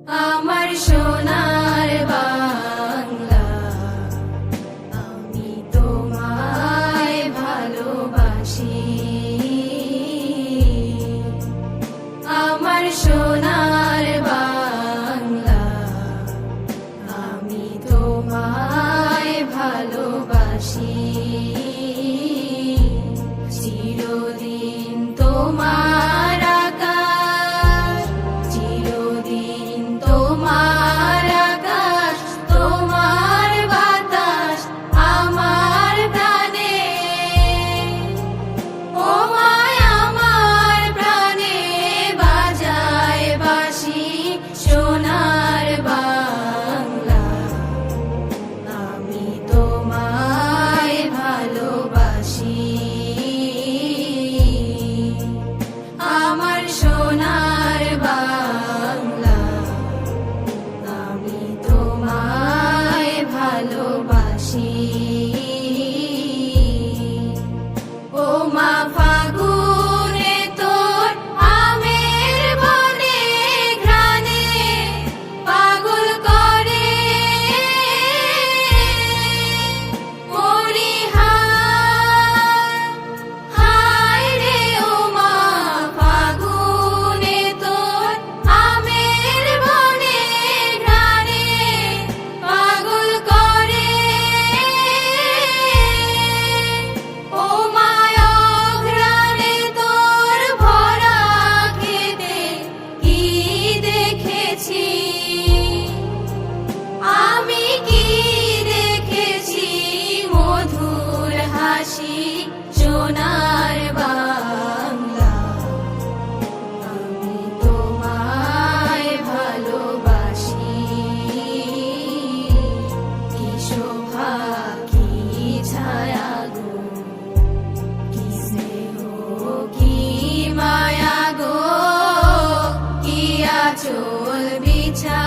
আমার সোনার বাংলা, আমি তোমায় ভালোবাসি। আমার সোনার বাংলা, আমি তোমায় ভালোবাসি। চিরদিন তোমার আকাশ, চিরদিন তোমার আকাশ, তোমার বাতাস আমার প্রাণে। ও মায় আমার প্রাণে বাজায় বাঁশি সোনার বাংলা, আমি তোমায় ভালোবাসি। আমার সোনার বাংলা, আমি তোমায় ভালোবাসি। ও মা ফাগুনে তোর আমের বনে ঘ্রাণে পাগল করে হায় রে। ও মা ফাগুনে তোর আমের বনে ঘ্রাণে পাগল করে। ও মায় ঘ্রাণে তোর ভরা খেতে কি দেখেছি, আমি কি দেখেছি মধুর হাসি সোনার বাংলা, আমি তোমায় ভালোবাসি। কি শোভা কি ছায়া গো, কি স্নেহ কি মায়া গো, কি আঁচল বিছা